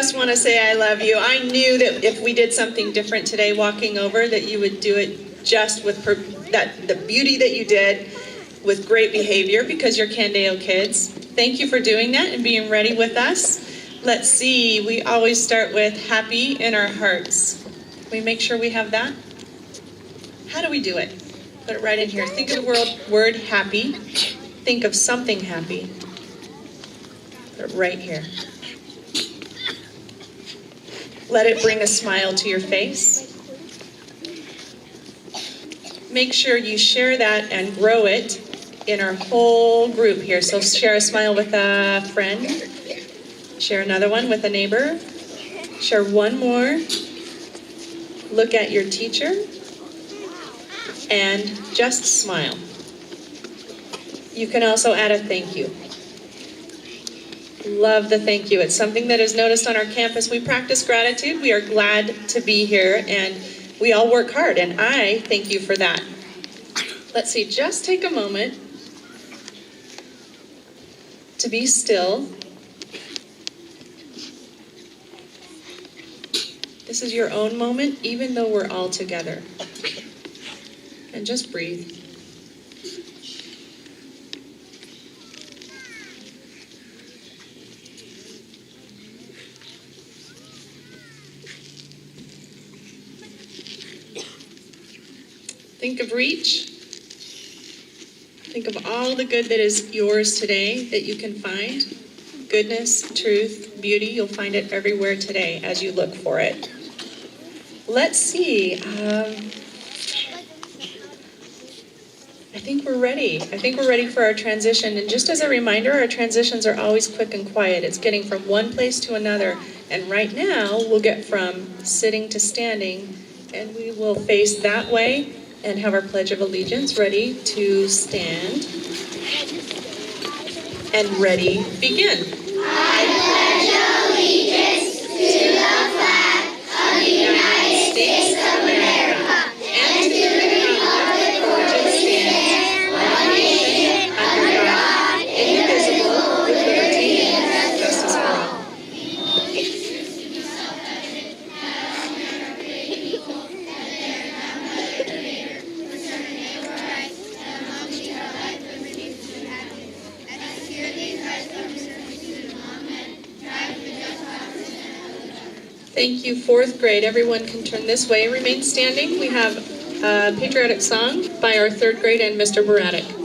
just want to say I love you. I knew that if we did something different today, walking over, that you would do it just with the beauty that you did, with great behavior, because you're Candeo kids. Thank you for doing that and being ready with us. Let's see, we always start with happy in our hearts. Can we make sure we have that? How do we do it? Put it right in here. Think of the word happy. Think of something happy. Put it right here. Let it bring a smile to your face. Make sure you share that and grow it in our whole group here. So share a smile with a friend. Share another one with a neighbor. Share one more. Look at your teacher. And just smile. You can also add a thank you. Love the thank you. It's something that is noticed on our campus. We practice gratitude. We are glad to be here, and we all work hard, and I thank you for that. Let's see, just take a moment to be still. This is your own moment, even though we're all together. And just breathe. Think of reach. Think of all the good that is yours today that you can find. Goodness, truth, beauty, you'll find it everywhere today as you look for it. Let's see. I think we're ready. I think we're ready for our transition. And just as a reminder, our transitions are always quick and quiet. It's getting from one place to another. And right now, we'll get from sitting to standing, and we will face that way and have our Pledge of Allegiance ready to stand. And ready, begin. I pledge allegiance to the flag of the United States of America and to the republic for which it stands, one nation, under God, indivisible, with liberty and justice for all. Thank you, fourth grade. Everyone can turn this way. Remain standing. We have a patriotic song by our third grade and Mr. Baratic.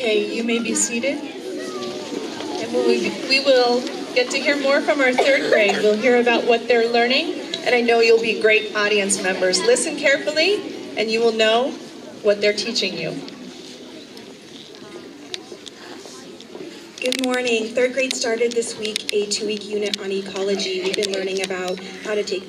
Okay, you may be seated. And we will get to hear more from our third grade. We'll hear about what they're learning, and I know you'll be great audience members. Listen carefully, and you will know what they're teaching you. Good morning. Third grade started this week a 2-week unit on ecology. We've been learning about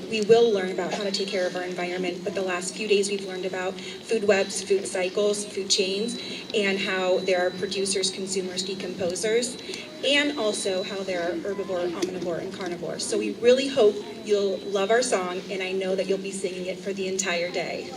we will learn about how to take care of our environment, but the last few days we've learned about food webs, food cycles, food chains, and how there are producers, consumers, decomposers, and also how there are herbivore, omnivore, and carnivore. So we really hope you'll love our song, and I know that you'll be singing it for the entire day.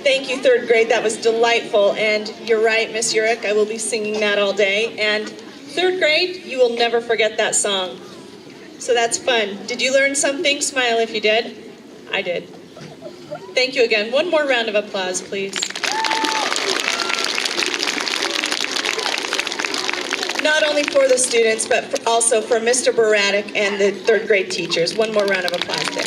Thank you, third grade. That was delightful. And you're right, Miss Urich, I will be singing that all day. And third grade, you will never forget that song. So that's fun. Did you learn something? Smile if you did. I did. Thank you again. One more round of applause, please. Not only for the students, but also for Mr. Baratic and the third grade teachers. One more round of applause there.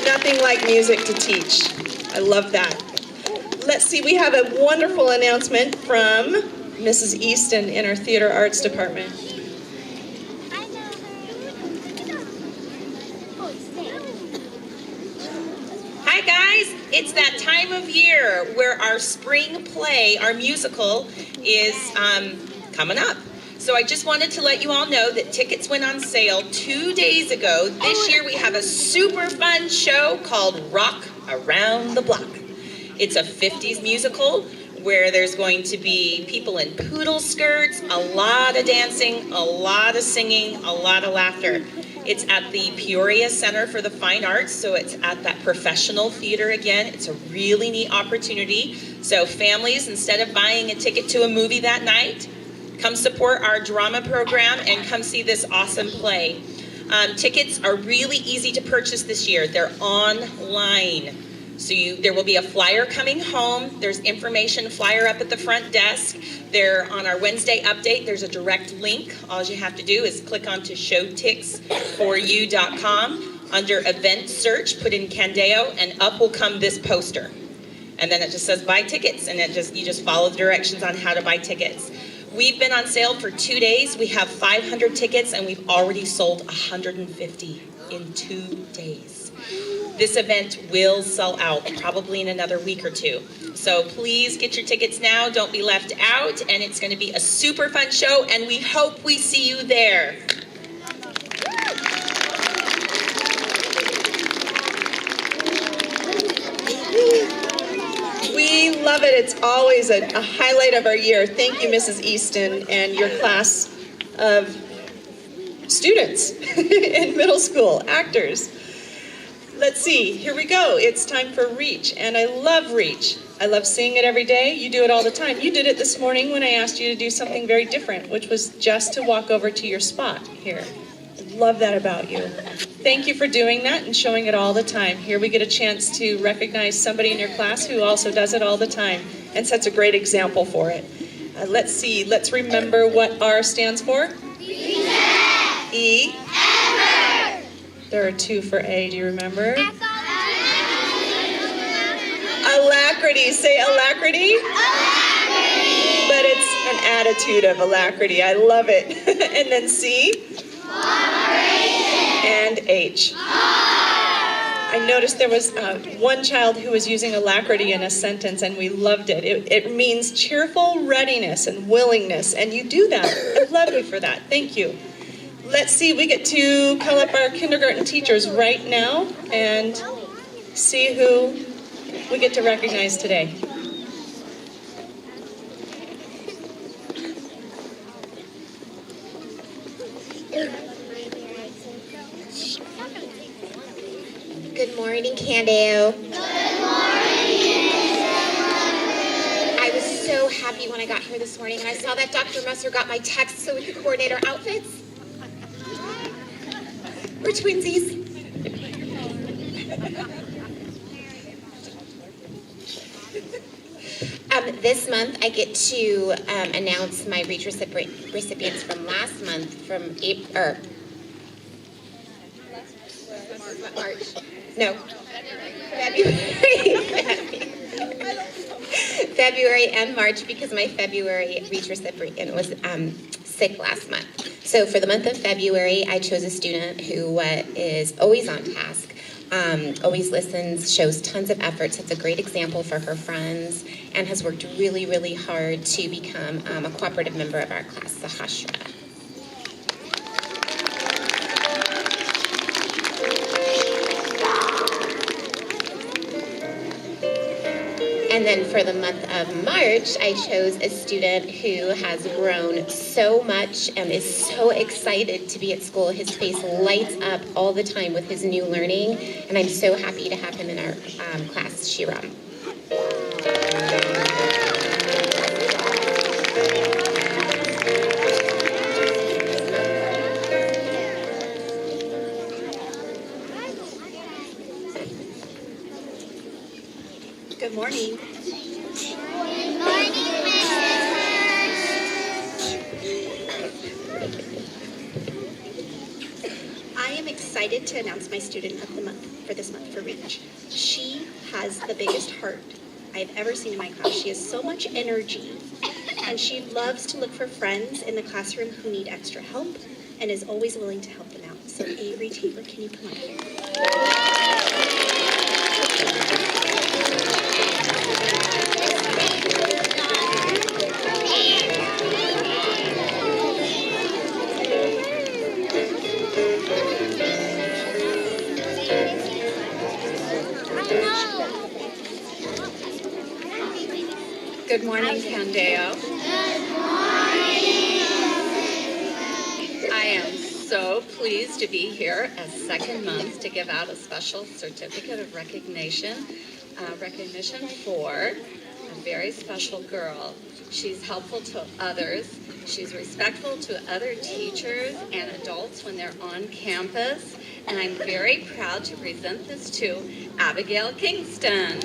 Nothing like music to teach. I love that. Let's see, we have a wonderful announcement from Mrs. Easton in our Theater Arts Department. Hi guys, it's that time of year where our spring play, our musical, is coming up. So I just wanted to let you all know that tickets went on sale 2 days ago. This year we have a super fun show called Rock Around the Block. It's a 50s musical where there's going to be people in poodle skirts, a lot of dancing, a lot of singing, a lot of laughter. It's at the Peoria Center for the Fine Arts, so it's at that professional theater again. It's a really neat opportunity. So families, instead of buying a ticket to a movie that night, come support our drama program and come see this awesome play. Tickets are really easy to purchase this year. They're online. So there will be a flyer coming home. There's information flyer up at the front desk. There on our Wednesday update, there's a direct link. All you have to do is click onto showtix4u.com. Under event search, put in Candeo, and up will come this poster. And then it just says buy tickets, and you just follow the directions on how to buy tickets. We've been on sale for 2 days. We have 500 tickets, and we've already sold 150 in 2 days. This event will sell out probably in another week or two. So please get your tickets now. Don't be left out. And it's going to be a super fun show, and we hope we see you there. We love it. It's always a highlight of our year. Thank you, Mrs. Easton, and your class of students in middle school, actors. Let's see, here we go. It's time for Reach, and I love Reach. I love seeing it every day. You do it all the time. You did it this morning when I asked you to do something very different, which was just to walk over to your spot here. I love that about you. Thank you for doing that and showing it all the time. Here we get a chance to recognize somebody in your class who also does it all the time and sets a great example for it. Let's see, let's remember what R stands for. Reset. E. Effort. There are 2 for A. Do you remember? Alacrity. Say alacrity. Alacrity. But it's an attitude of alacrity. I love it. And then C. Cooperation. And H. I noticed there was one child who was using alacrity in a sentence, and we loved it. It means cheerful readiness and willingness, and you do that. I love you for that. Thank you. Let's see, we get to call up our kindergarten teachers right now and see who we get to recognize today. Good morning, Candeo. Good morning. I was so happy when I got here this morning and I saw that Dr. Musser got my text so we could coordinate our outfits. We're twinsies. This month, I get to announce my Reach recipients from last month, from March. No. February and March, because my February Reach recipient was sick last month. So for the month of February, I chose a student who is always on task, always listens, shows tons of effort, sets a great example for her friends, and has worked really, really hard to become a cooperative member of our class, Sahasra. And then for the month of March, I chose a student who has grown so much and is so excited to be at school. His face lights up all the time with his new learning, and I'm so happy to have him in our class, Shiram. Good morning. Good morning, I am excited to announce my student of the month for this month for Reach. She has the biggest heart I've ever seen in my class. She has so much energy, and she loves to look for friends in the classroom who need extra help and is always willing to help them out. So Avery Taylor, can you come up here? Good morning, Candeo. Good morning. I am so pleased to be here a second month to give out a special certificate of recognition for a very special girl. She's helpful to others. She's respectful to other teachers and adults when they're on campus. And I'm very proud to present this to Abigail Kingston.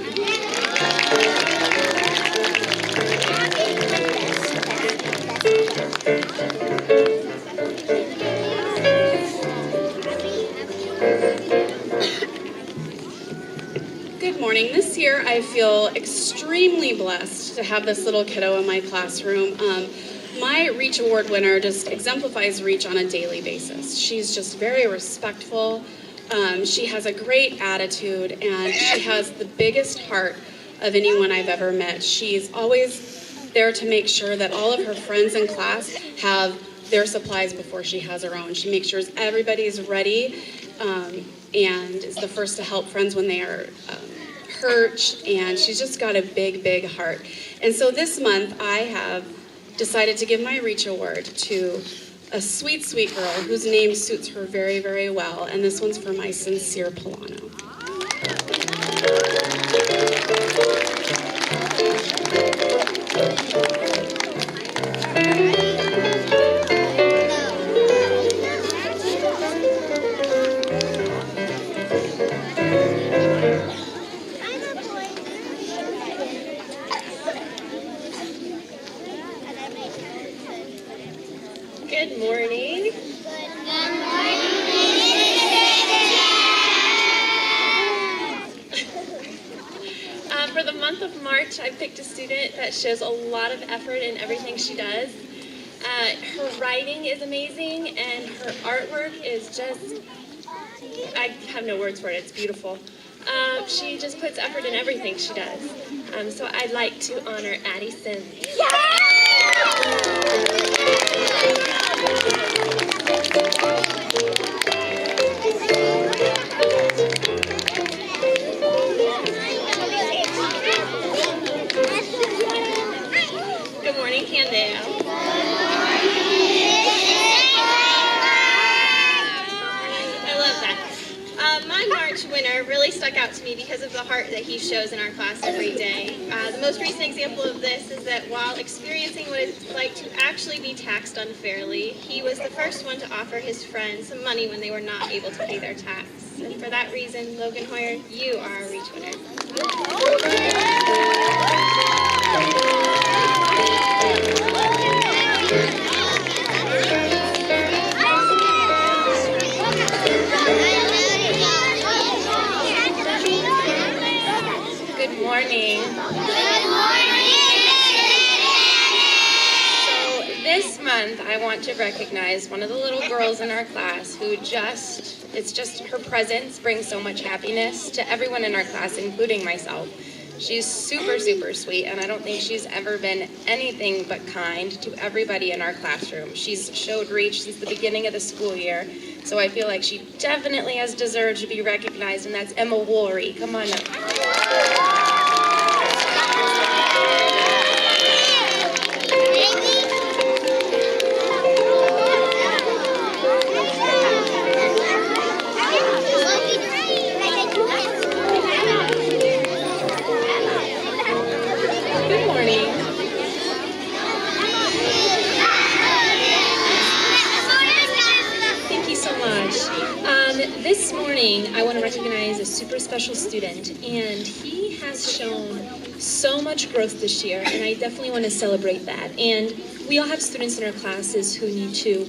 Good morning. This year I feel extremely blessed to have this little kiddo in my classroom. My Reach Award winner just exemplifies Reach on a daily basis. She's just very respectful. She has a great attitude, and she has the biggest heart of anyone I've ever met. She's always there to make sure that all of her friends in class have their supplies before she has her own. She makes sure everybody's ready and is the first to help friends when they are hurt, and she's just got a big, big heart. And so this month I have decided to give my Reach Award to a sweet, sweet girl whose name suits her very, very well, and this one's for my Sincere Polano. Good morning. For the month of March, I picked a student that shows a lot of effort in everything she does. Her writing is amazing, and her artwork is just, I have no words for it, it's beautiful. She just puts effort in everything she does. So I'd like to honor Addie Sims. Good morning, Candale. I love that. My March winner really stuck out to me because of the heart that he shows in our class every day. The most recent example of this is that while experiencing what it's like to actually be taxed unfairly, he was the first one to offer his friends some money when they were not able to pay their tax. And for that reason, Logan Hoyer, you are a Reach winner. Good morning. So this month I want to recognize one of the little girls in our class who it's just her presence brings so much happiness to everyone in our class, including myself. She's super, super sweet, and I don't think she's ever been anything but kind to everybody in our classroom. She's showed Reach since the beginning of the school year, so I feel like she definitely has deserved to be recognized, and that's Emma Woolery. Come on up. Good morning. Thank you so much. This morning, I want to recognize a super special student, and he has shown so much growth this year, and I definitely want to celebrate that. And we all have students in our classes who need to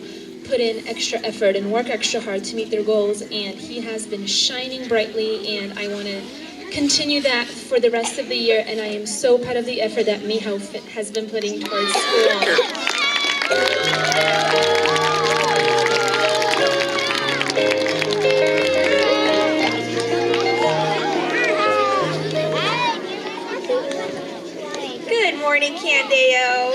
put in extra effort and work extra hard to meet their goals, and he has been shining brightly, and I want to continue that for the rest of the year, and I am so proud of the effort that Miho has been putting towards school. Good morning, Candeo.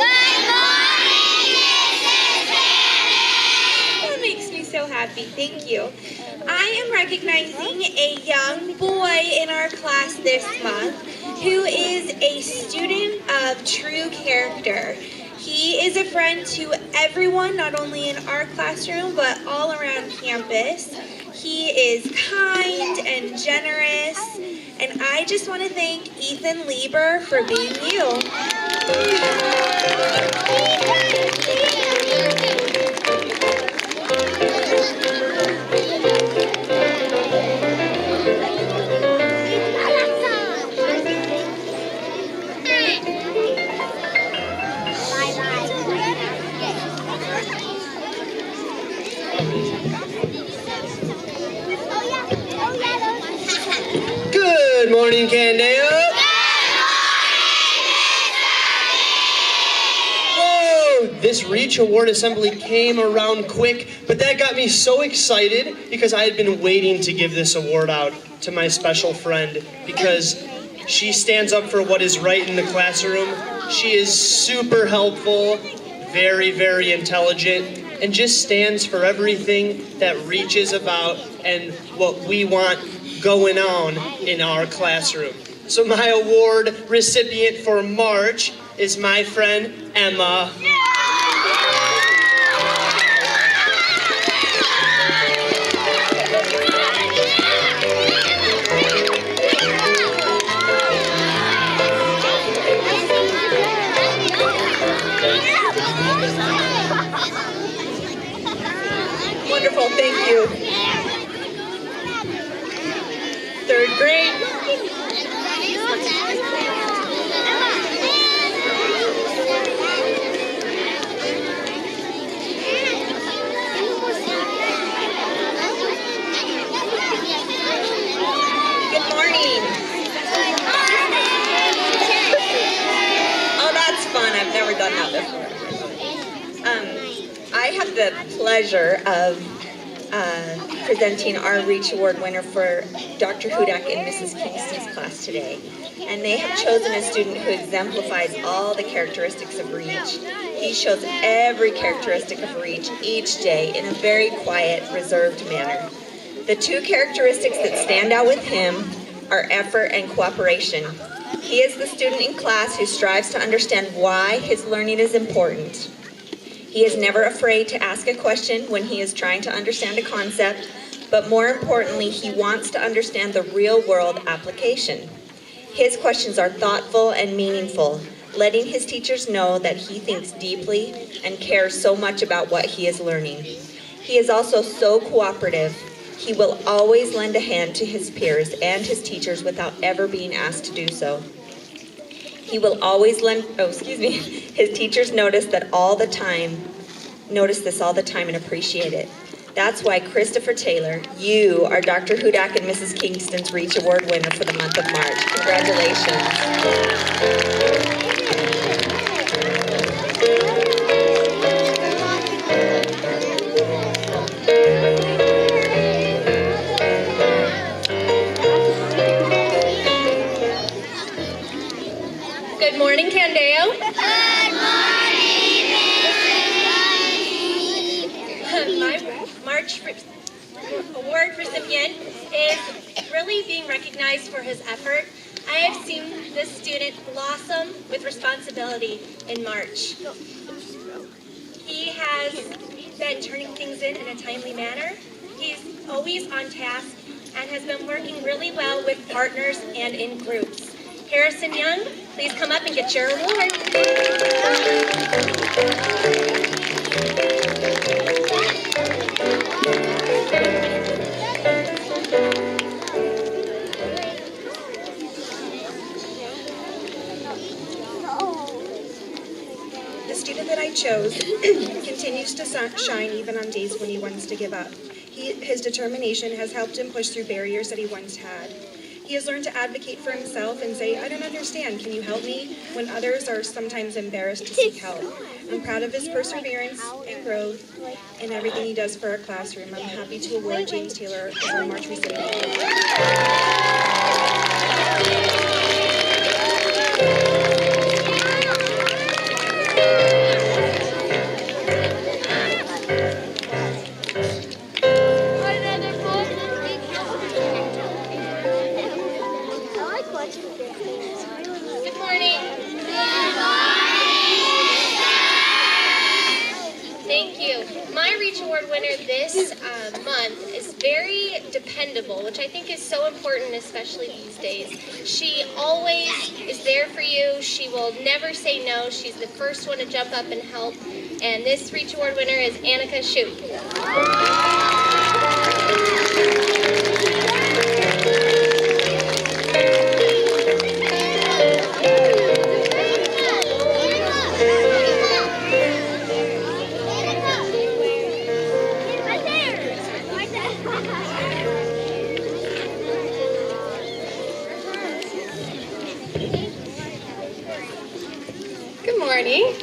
That makes me so happy. Thank you. I am recognizing a young boy in our class this month who is a student of true character. He is a friend to everyone, not only in our classroom, but all around campus. He is kind and generous, and I just want to thank Ethan Lieber for being you. Good morning, Candeo. Whoa! This Reach Award Assembly came around quick, but that got me so excited because I had been waiting to give this award out to my special friend because she stands up for what is right in the classroom. She is super helpful, very, very intelligent, and just stands for everything that Reach is about and what we want going on in our classroom. So my award recipient for March is my friend Emma. Wonderful, thank you. Third grade. Good morning. Oh, that's fun. I've never done that before. I have the pleasure of presenting our Reach Award winner for Dr. Hudak and Mrs. Kingston's class today. And they have chosen a student who exemplifies all the characteristics of Reach. He shows every characteristic of Reach each day in a very quiet, reserved manner. The two characteristics that stand out with him are effort and cooperation. He is the student in class who strives to understand why his learning is important. He is never afraid to ask a question when he is trying to understand a concept, but more importantly, he wants to understand the real-world application. His questions are thoughtful and meaningful, letting his teachers know that he thinks deeply and cares so much about what he is learning. He is also so cooperative. He will always lend a hand to his peers and his teachers without ever being asked to do so. He will always his teachers notice this all the time and appreciate it. That's why Christopher Taylor, you are Dr. Hudak and Mrs. Kingston's Reach Award winner for the month of March. Congratulations. Good morning, Candeo. Good morning, My March award recipient is really being recognized for his effort. I have seen this student blossom with responsibility in March. He has been turning things in a timely manner. He's always on task and has been working really well with partners and in groups. Harrison Young, please come up and get your award. The student that I chose continues to shine even on days when he wants to give up. His determination has helped him push through barriers that he once had. He has learned to advocate for himself and say, I don't understand, can you help me? When others are sometimes embarrassed to seek help. I'm proud of his perseverance and growth in everything he does for our classroom. I'm happy to award James Taylor as our March recipient. Good morning. Award winner this month is very dependable, which I think is so important, especially these days. She always is there for you. She will never say no. She's the first one to jump up and help. And this Reach Award winner is Annika Shoup. Good morning.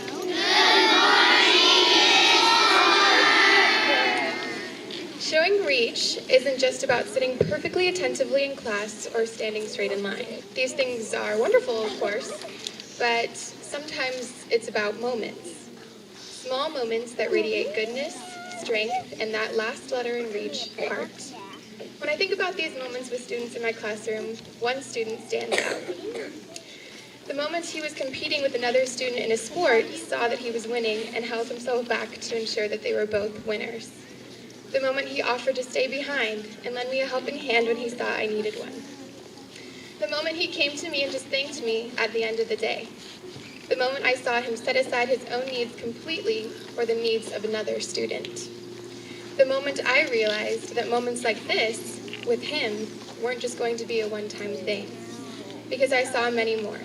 Showing reach isn't just about sitting perfectly attentively in class or standing straight in line. These things are wonderful, of course, but sometimes it's about moments. Small moments that radiate goodness, strength, and that last letter in reach, heart. When I think about these moments with students in my classroom, one student stands out. The moment he was competing with another student in a sport, saw that he was winning and held himself back to ensure that they were both winners. The moment he offered to stay behind and lend me a helping hand when he saw I needed one. The moment he came to me and just thanked me at the end of the day. The moment I saw him set aside his own needs completely for the needs of another student. The moment I realized that moments like this, with him, weren't just going to be a one-time thing, because I saw many more.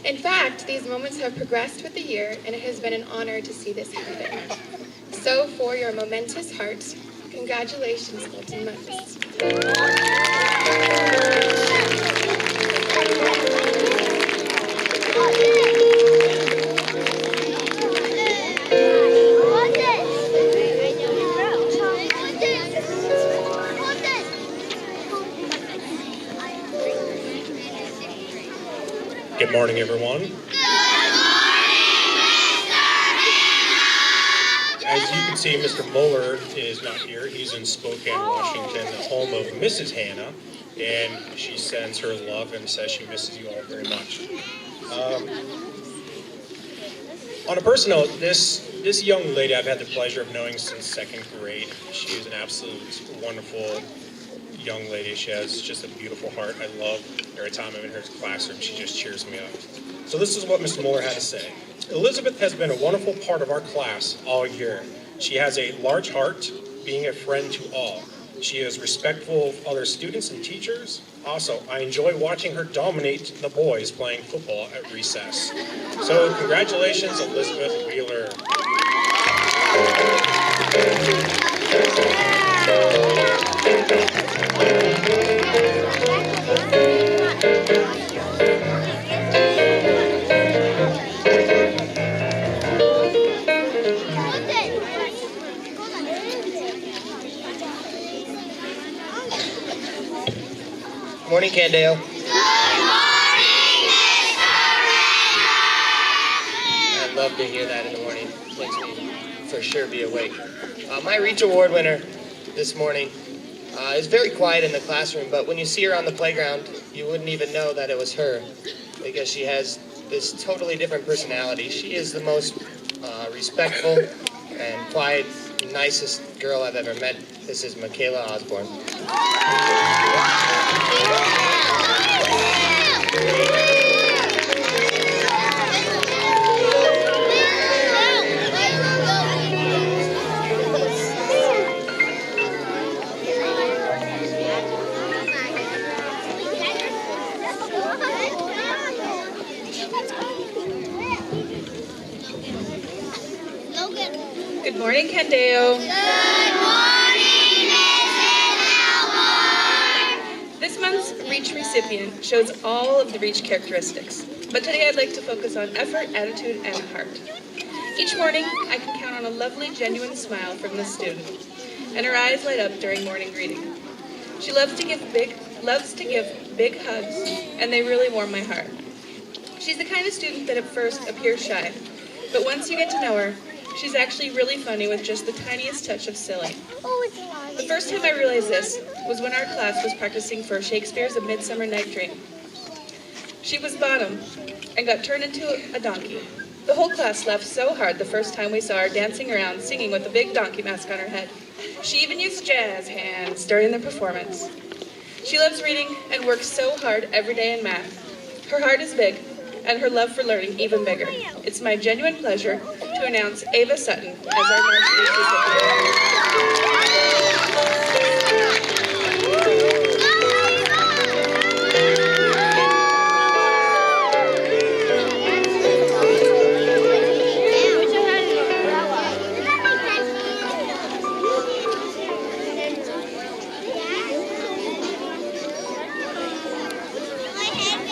In fact, these moments have progressed with the year, and it has been an honor to see this happen. So for your momentous heart, congratulations, Fulton Mothers. Good morning, everyone. As you can see, Mr. Mueller is not here. He's in Spokane, Washington, the home of Mrs. Hannah, and she sends her love and says she misses you all very much. On a personal note, this young lady I've had the pleasure of knowing since second grade. She is an absolute wonderful young lady. She has just a beautiful heart. I love every time I'm in her classroom. She just cheers me up. So this is what Mr. Mueller had to say. Elizabeth has been a wonderful part of our class all year. She has a large heart, being a friend to all. She is respectful of other students and teachers. Also, I enjoy watching her dominate the boys playing football at recess. So congratulations, Elizabeth Wheeler. Morning, Candale. I love to hear that in the morning. Makes me for sure be awake. My Reach Award winner this morning is very quiet in the classroom, but when you see her on the playground, you wouldn't even know that it was her, because she has this totally different personality. She is the most respectful and quiet, nicest girl I've ever met. This is Michaela Osborne. Good morning, Candeo. Good morning, Mrs. Elmore. This month's Reach recipient shows all of the Reach characteristics, but today I'd like to focus on effort, attitude, and heart. Each morning, I can count on a lovely, genuine smile from this student, and her eyes light up during morning greeting. She loves to give big hugs, and they really warm my heart. She's the kind of student that at first appears shy, but once you get to know her, she's actually really funny with just the tiniest touch of silly. The first time I realized this was when our class was practicing for Shakespeare's A Midsummer Night Dream. She was Bottom and got turned into a donkey, The whole class laughed so hard the first time we saw her dancing around singing with a big donkey mask on her head. She even used jazz hands during the performance. She loves reading and works so hard every day in math. Her heart is big and her love for learning even bigger. It's my genuine pleasure to announce Ava Sutton as our March Week recipient.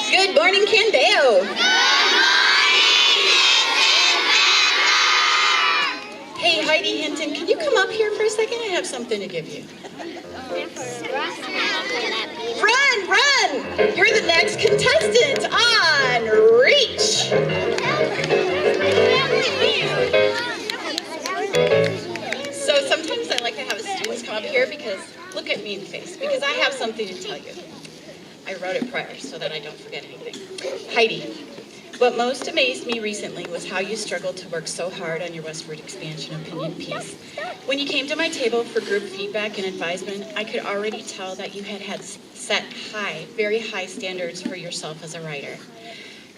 Good morning, Candeo. Hey, Heidi Hinton, can you come up here for a second? I have something to give you. Run, run! You're the next contestant on Reach. So sometimes I like to have students come up here because, look at me in the face, because I have something to tell you. I wrote it prior so that I don't forget anything. Heidi, what most amazed me recently was how you struggled to work so hard on your westward expansion opinion piece. When you came to my table for group feedback and advisement, I could already tell that you had set high, very high standards for yourself as a writer.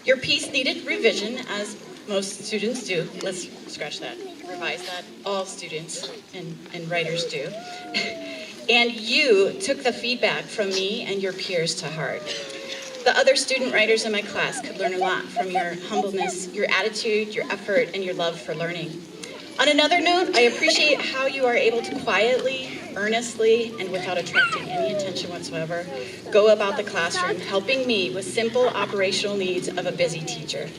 Your piece needed revision, as most students do. Let's scratch that, revise that. All students and writers do. And you took the feedback from me and your peers to heart. The other student writers in my class could learn a lot from your humbleness, your attitude, your effort, and your love for learning. On another note, I appreciate how you are able to quietly, earnestly, and without attracting any attention whatsoever, go about the classroom, helping me with simple operational needs of a busy teacher.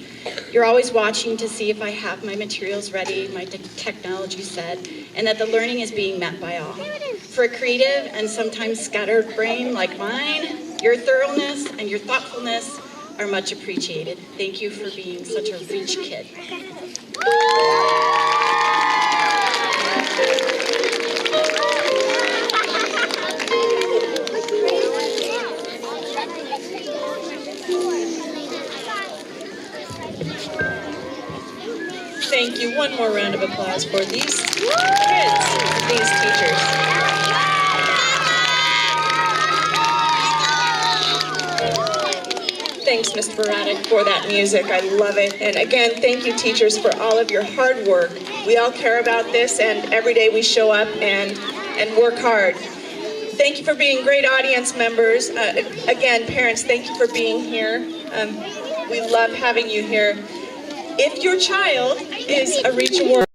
You're always watching to see if I have my materials ready, my technology set, and that the learning is being met by all. For a creative and sometimes scattered brain like mine, your thoroughness and your thoughtfulness are much appreciated. Thank you for being such a Reach kid. Thank you. One more round of applause for these kids, these teachers. Thanks, Mr. Baratic, for that music. I love it. And again, thank you, teachers, for all of your hard work. We all care about this, and every day we show up and work hard. Thank you for being great audience members. Again, parents, thank you for being here. We love having you here. If your child is a Reach Award